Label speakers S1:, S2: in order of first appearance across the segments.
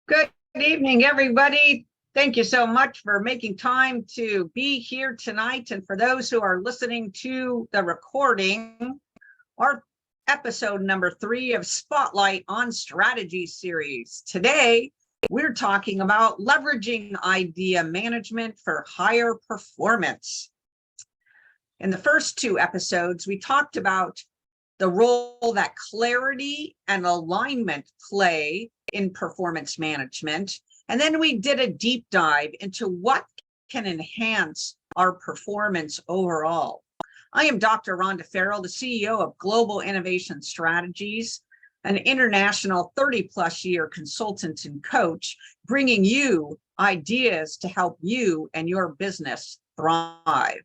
S1: Good evening, everybody. Thank you so much for making time to be here tonight. And for those who are listening to the recording, our episode number 3 of Spotlight on Strategy series. Today, we're talking about leveraging idea management for higher performance. In the first 2 episodes, we talked about the role that clarity and alignment play in performance management. And then we did a deep dive into what can enhance our performance overall. I am Dr. Rhonda Farrell, the CEO of Global Innovation Strategies, an international 30-plus year consultant and coach, bringing you ideas to help you and your business thrive.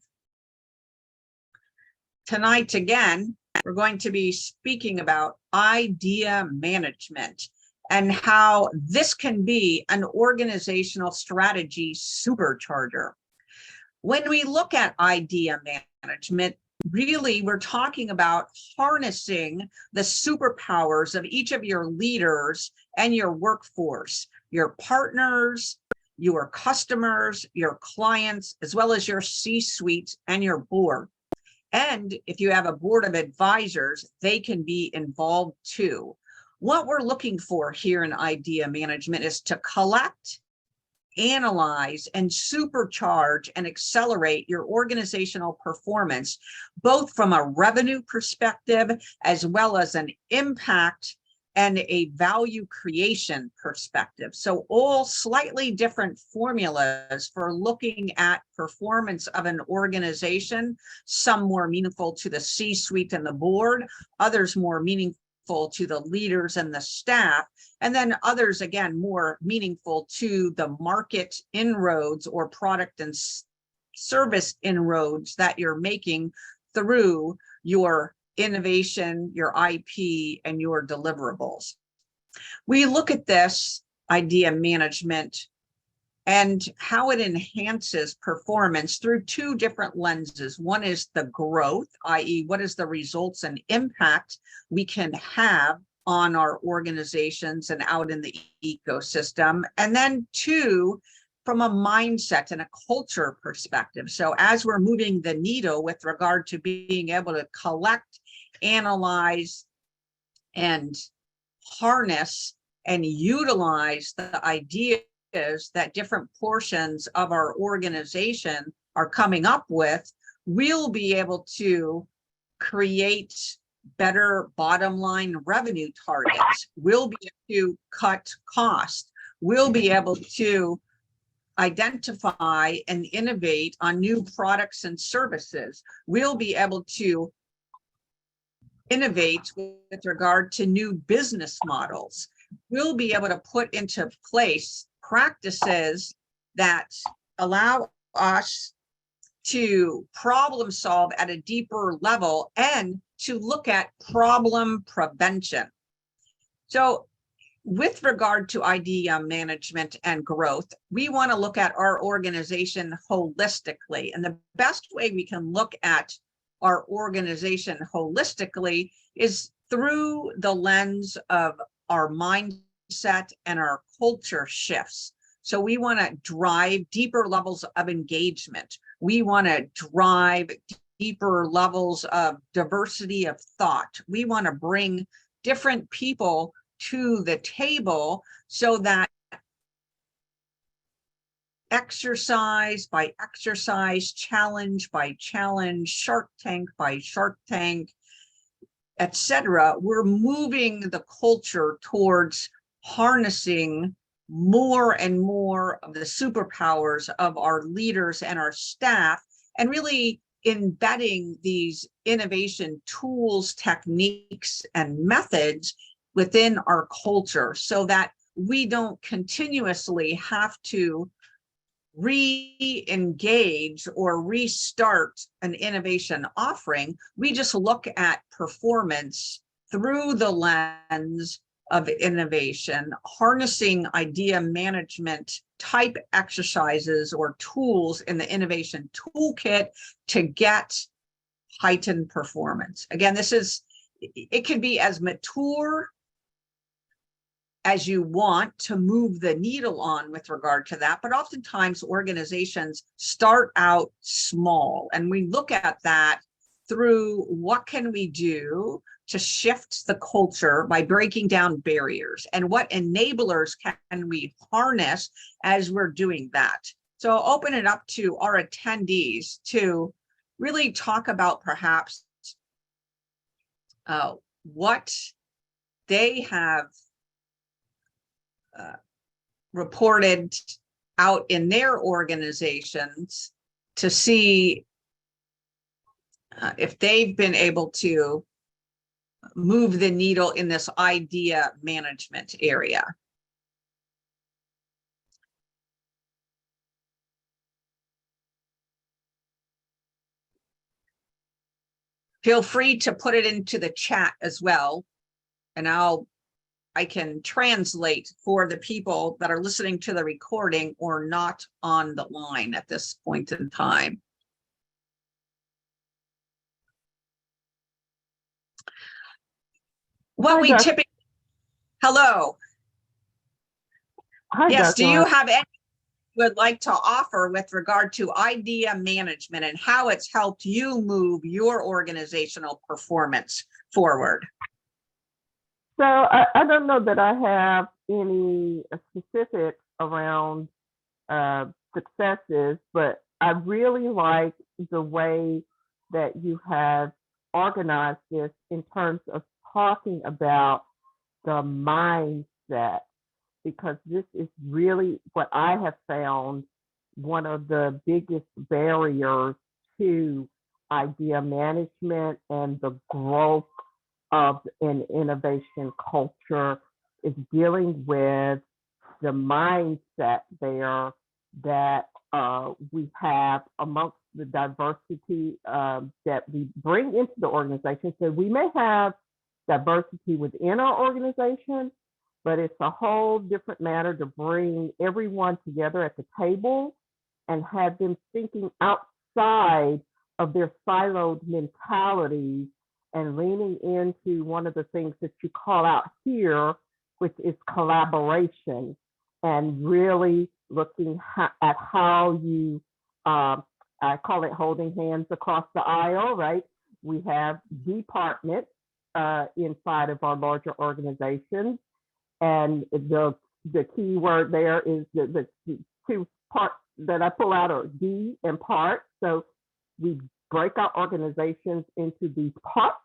S1: Tonight, again, we're going to be speaking about idea management and how this can be an organizational strategy supercharger. When we look at idea management, really we're talking about harnessing the superpowers of each of your leaders and your workforce, your partners, your customers, your clients, as well as your C-suite and your board. And if you have a board of advisors, they can be involved too. What we're looking for here in idea management is to collect, analyze, and supercharge and accelerate your organizational performance, both from a revenue perspective, as well as an impact and a value creation perspective. So all slightly different formulas for looking at performance of an organization, some more meaningful to the C-suite and the board, others more meaningful to the leaders and the staff, and then others, again, more meaningful to the market inroads or product and service inroads that you're making through your innovation, your IP, and your deliverables. We look at this idea management and how it enhances performance through 2 different lenses. One is the growth, i.e., what is the results and impact we can have on our organizations and out in the ecosystem. And then 2, from a mindset and a culture perspective. So as we're moving the needle with regard to being able to collect, analyze, and harness and utilize the ideas that different portions of our organization are coming up with, we'll be able to create better bottom line revenue targets. We'll be able to cut costs. We'll be able to identify and innovate on new products and services. We'll be able to innovate with regard to new business models. We'll be able to put into place practices that allow us to problem solve at a deeper level and to look at problem prevention. So with regard to idea management and growth, we want to look at our organization holistically. And the best way we can look at our organization holistically is through the lens of our mindset and our culture shifts. So we want to drive deeper levels of engagement. We want to drive deeper levels of diversity of thought. We want to bring different people to the table so that exercise by exercise, challenge by challenge, Shark Tank by Shark Tank, etc., we're moving the culture towards harnessing more and more of the superpowers of our leaders and our staff, and really embedding these innovation tools, techniques, and methods within our culture so that we don't continuously have to re-engage or restart an innovation offering. We just look at performance through the lens of innovation, harnessing idea management type exercises or tools in the innovation toolkit to get heightened performance. Again, it can be as mature as you want to move the needle on with regard to that. But oftentimes organizations start out small, and we look at that through what can we do to shift the culture by breaking down barriers, and what enablers can we harness as we're doing that. So I'll open it up to our attendees to really talk about perhaps what they have reported out in their organizations to see if they've been able to move the needle in this idea management area. Feel free to put it into the chat as well, and I can translate for the people that are listening to the recording or not on the line at this point in time. What we typically, hello.
S2: Hi,
S1: yes,
S2: Dr.
S1: do you have any you would like to offer with regard to idea management and how it's helped you move your organizational performance forward?
S2: So I don't know that I have any specifics around successes, but I really like the way that you have organized this in terms of talking about the mindset, because this is really what I have found one of the biggest barriers to idea management and the growth of an innovation culture is dealing with the mindset there that we have amongst the diversity that we bring into the organization. So we may have diversity within our organization, but it's a whole different matter to bring everyone together at the table and have them thinking outside of their siloed mentality and leaning into one of the things that you call out here, which is collaboration, and really looking at how you, I call it holding hands across the aisle, right? We have departments inside of our larger organizations, and the key word there is the two parts that I pull out are D and part. So we break our organizations into these parts,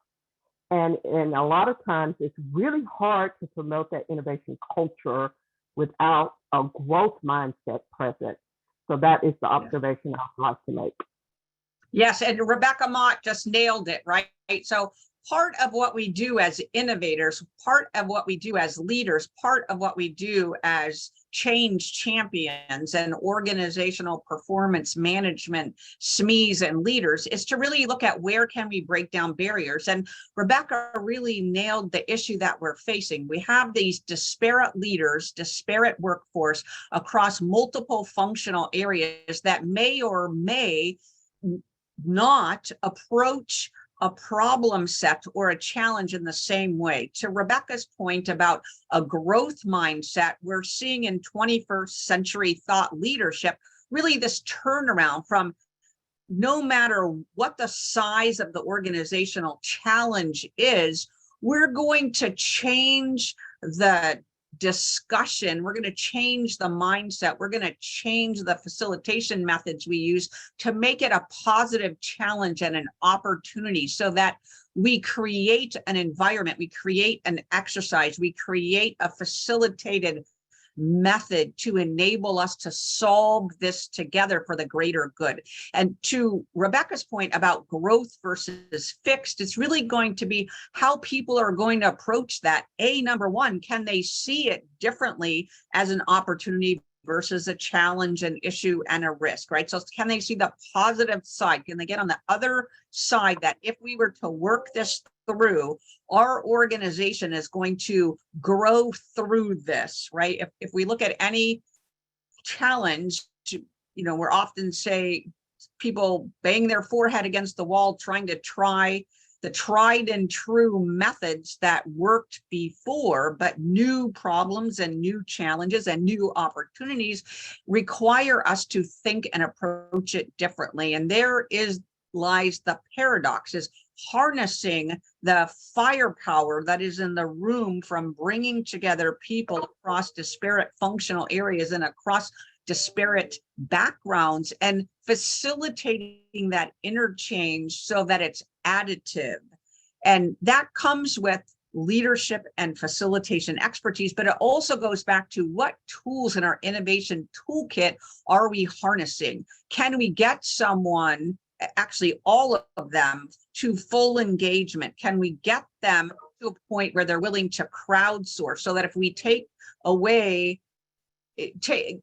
S2: and a lot of times it's really hard to promote that innovation culture without a growth mindset present. So that is the observation I'd like to make.
S1: Yes, and Rebecca Mott just nailed it, right? So part of what we do as innovators, part of what we do as leaders, part of what we do as change champions and organizational performance management SMEs and leaders is to really look at where can we break down barriers. And Rebecca really nailed the issue that we're facing. We have these disparate leaders, disparate workforce across multiple functional areas that may or may not approach a problem set or a challenge in the same way. To Rebecca's point about a growth mindset, we're seeing in 21st century thought leadership, really this turnaround from no matter what the size of the organizational challenge is, we're going to change the discussion. We're going to change the mindset. We're going to change the facilitation methods we use to make it a positive challenge and an opportunity so that we create an environment, we create an exercise, we create a facilitated method to enable us to solve this together for the greater good. And to Rebecca's point about growth versus fixed, it's really going to be how people are going to approach that. Number one, can they see it differently as an opportunity versus a challenge, an issue, and a risk, right? So can they see the positive side? Can they get on the other side that if we were to work this through, our organization is going to grow through this, right? If we look at any challenge, we're often say people bang their forehead against the wall trying to the tried and true methods that worked before, but new problems and new challenges and new opportunities require us to think and approach it differently. And there lies the paradox, is harnessing the firepower that is in the room from bringing together people across disparate functional areas and across disparate backgrounds and facilitating that interchange so that it's additive. And that comes with leadership and facilitation expertise, but it also goes back to what tools in our innovation toolkit are we harnessing? Can we get someone, actually all of them, to full engagement? Can we get them to a point where they're willing to crowdsource, so that if we take away,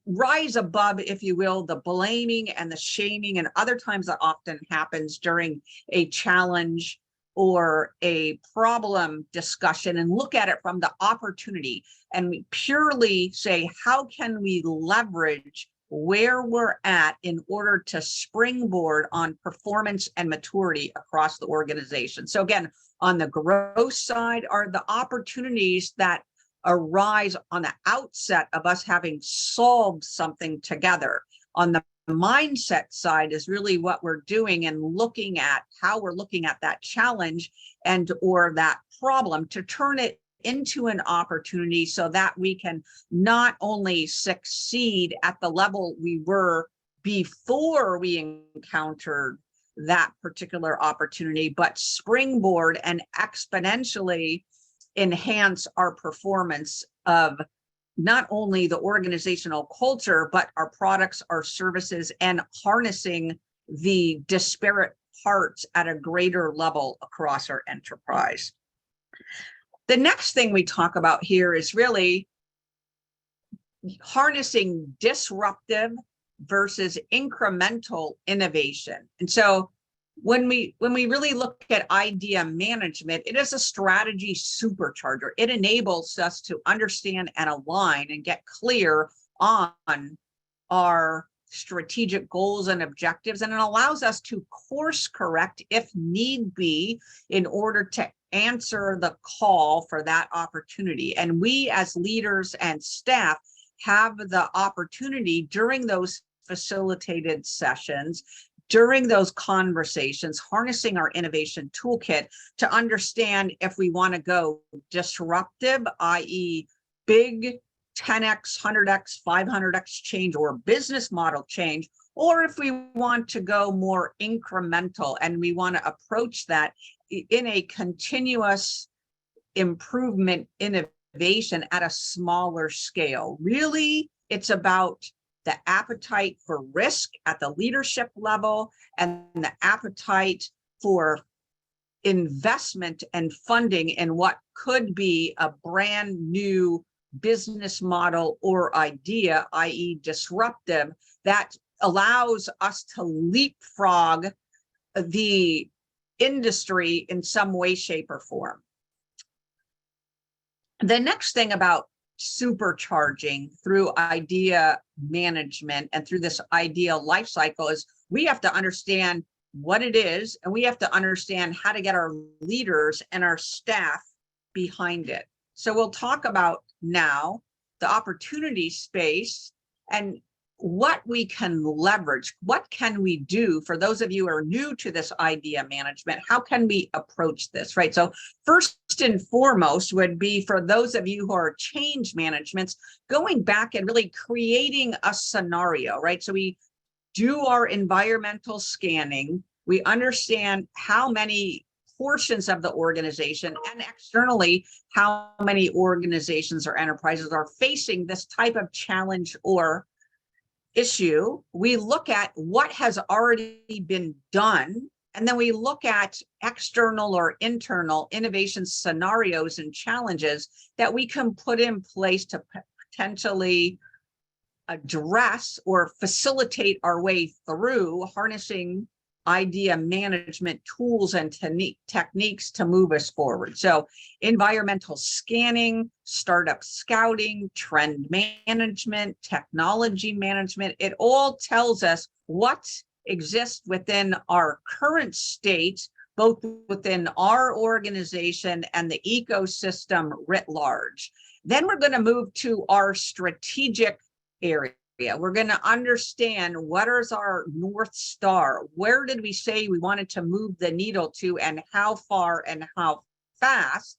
S1: rise above, if you will, the blaming and the shaming and other times that often happens during a challenge or a problem discussion, and look at it from the opportunity, and we purely say, how can we leverage where we're at in order to springboard on performance and maturity across the organization? So again, on the growth side are the opportunities that arise on the outset of us having solved something together. On the mindset side is really what we're doing and looking at how we're looking at that challenge and or that problem to turn it into an opportunity so that we can not only succeed at the level we were before we encountered that particular opportunity, but springboard and exponentially enhance our performance of not only the organizational culture, but our products, our services, and harnessing the disparate parts at a greater level across our enterprise. The next thing we talk about here is really harnessing disruptive versus incremental innovation. And so when we really look at idea management, it is a strategy supercharger. It enables us to understand and align and get clear on our strategic goals and objectives, and it allows us to course correct if need be in order to answer the call for that opportunity. And we as leaders and staff have the opportunity during those facilitated sessions, during those conversations, harnessing our innovation toolkit to understand if we want to go disruptive, i.e. big 10x, 100x, 500x change or business model change, or if we want to go more incremental and we want to approach that in a continuous improvement innovation at a smaller scale. Really, it's about the appetite for risk at the leadership level and the appetite for investment and funding in what could be a brand new business model or idea, i.e. disruptive, that allows us to leapfrog the industry in some way, shape, or form. The next thing about supercharging through idea management and through this idea life cycle is we have to understand what it is, and we have to understand how to get our leaders and our staff behind it. So we'll talk about now the opportunity space and what we can leverage. What can we do for those of you who are new to this idea management? How can we approach this, right? So first and foremost would be for those of you who are change managements, going back and really creating a scenario, right? So we do our environmental scanning. We understand how many portions of the organization and externally how many organizations or enterprises are facing this type of challenge or issue. We look at what has already been done, and then we look at external or internal innovation scenarios and challenges that we can put in place to potentially address or facilitate our way through harnessing idea management tools and techniques to move us forward. So environmental scanning, startup scouting, trend management, technology management, it all tells us what exists within our current state, both within our organization and the ecosystem writ large. Then we're going to move to our strategic area. We're going to understand what is our North Star. Where did we say we wanted to move the needle to, and how far and how fast?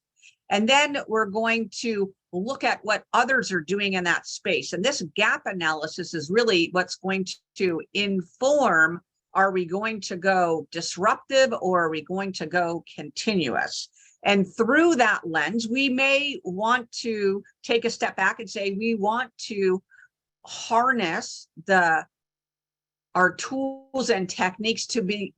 S1: And then we're going to look at what others are doing in that space. And this gap analysis is really what's going to inform, are we going to go disruptive or are we going to go continuous? And through that lens, we may want to take a step back and say, we want to harness our tools and techniques to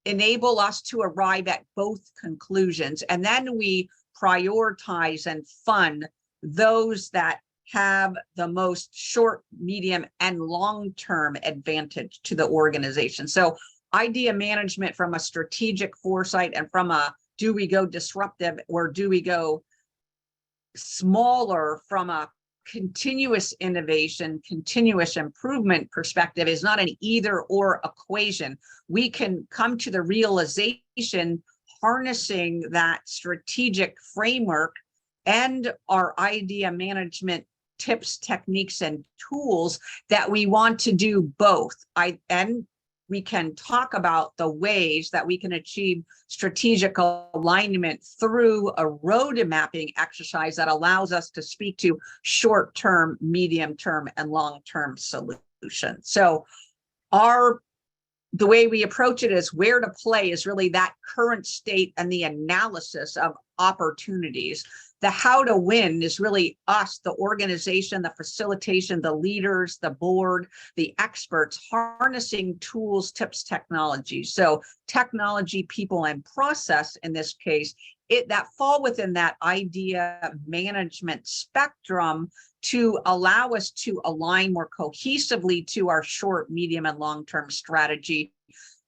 S1: enable us to arrive at both conclusions. And then we prioritize and fund those that have the most short, medium, and long-term advantage to the organization. So idea management from a strategic foresight and from a, do we go disruptive or do we go smaller, from a continuous innovation, continuous improvement perspective, is not an either or equation. We can come to the realization, harnessing that strategic framework and our idea management tips, techniques, and tools, that we want to do both. And we can talk about the ways that we can achieve strategic alignment through a road mapping exercise that allows us to speak to short-term, medium-term, and long-term solutions. So the way we approach it is, where to play is really that current state and the analysis of opportunities. The how to win is really us, the organization, the facilitation, the leaders, the board, the experts, harnessing tools, tips, technologies. So technology, people, and process in this case, that fall within that idea management spectrum to allow us to align more cohesively to our short, medium, and long-term strategy,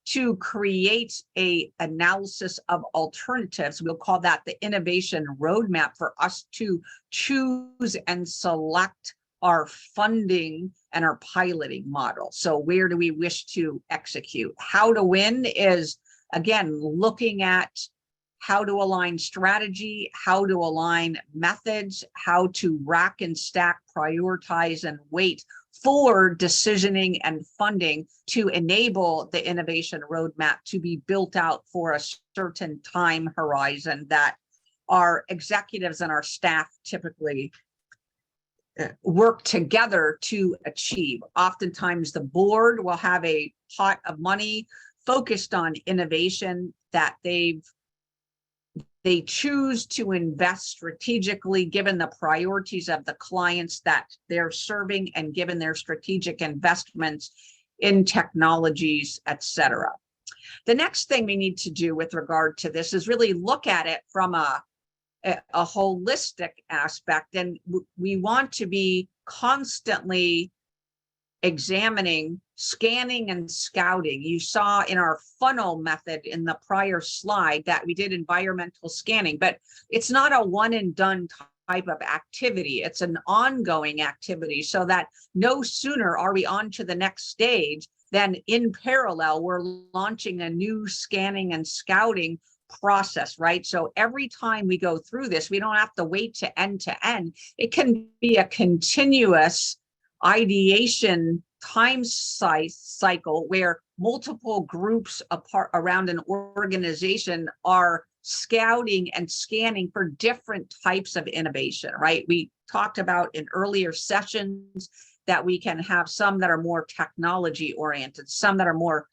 S1: to create a analysis of alternatives. We'll call that the innovation roadmap, for us to choose and select our funding and our piloting model. So where do we wish to execute? How to win is, again, looking at how to align strategy, how to align methods, how to rack and stack, prioritize, and weight for decisioning and funding to enable the innovation roadmap to be built out for a certain time horizon that our executives and our staff typically work together to achieve. Oftentimes the board will have a pot of money focused on innovation that they choose to invest strategically, given the priorities of the clients that they're serving and given their strategic investments in technologies, et cetera. The next thing we need to do with regard to this is really look at it from a holistic aspect. And we want to be constantly examining, scanning, and scouting. You saw in our funnel method in the prior slide that we did environmental scanning, but it's not a one and done type of activity. It's an ongoing activity, so that no sooner are we on to the next stage than in parallel, we're launching a new scanning and scouting process, right? So every time we go through this, we don't have to wait to end. It can be a continuous ideation time cycle where multiple groups apart around an organization are scouting and scanning for different types of innovation, right? We talked about in earlier sessions that we can have some that are more technology oriented, some that are more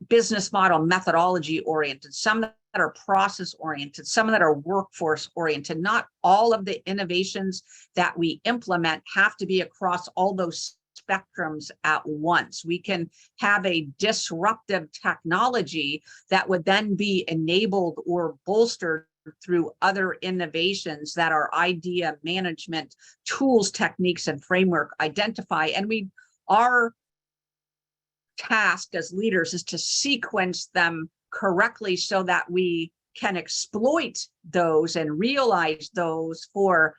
S1: business model methodology oriented, some that are process oriented, some that are workforce oriented. Not all of the innovations that we implement have to be across all those spectrums at once. We can have a disruptive technology that would then be enabled or bolstered through other innovations that our idea management tools, techniques, and framework identify. And our task as leaders is to sequence them correctly so that we can exploit those and realize those for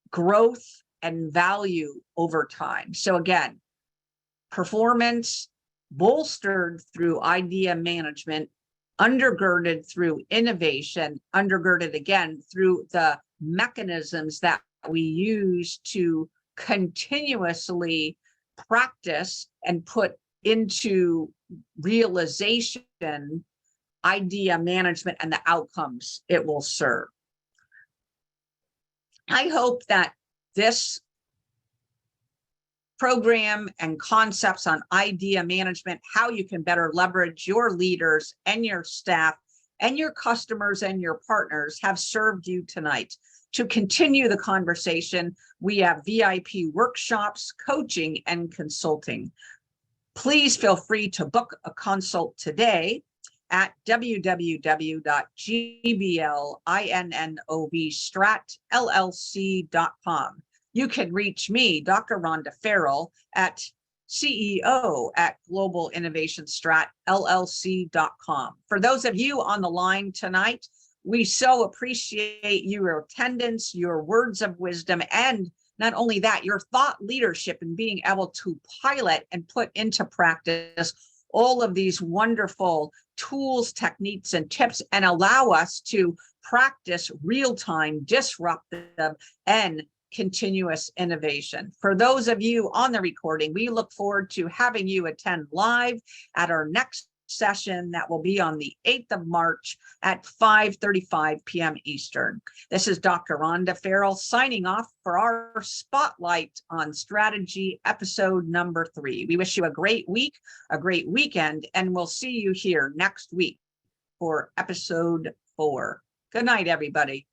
S1: growth and value over time. So again, performance bolstered through idea management, undergirded through innovation, undergirded again through the mechanisms that we use to continuously practice and put into realization idea management and the outcomes it will serve. I hope that this program and concepts on idea management, how you can better leverage your leaders and your staff and your customers and your partners, have served you tonight. To continue the conversation, we have VIP workshops, coaching, and consulting. Please feel free to book a consult today at www.gblinnovstratllc.com. You can reach me, Dr. Rhonda Farrell, at CEO@globalinnovationstratllc.com. For those of you on the line tonight, we so appreciate your attendance, your words of wisdom, and not only that, your thought leadership in being able to pilot and put into practice all of these wonderful tools, techniques, and tips, and allow us to practice real-time, disruptive, and continuous innovation. For those of you on the recording, we look forward to having you attend live at our next session that will be on the 8th of March at 5:35 p.m. Eastern. This is Dr. Rhonda Farrell signing off for our Spotlight on Strategy episode number 3. We wish you a great week, a great weekend, and we'll see you here next week for episode 4. Good night, everybody.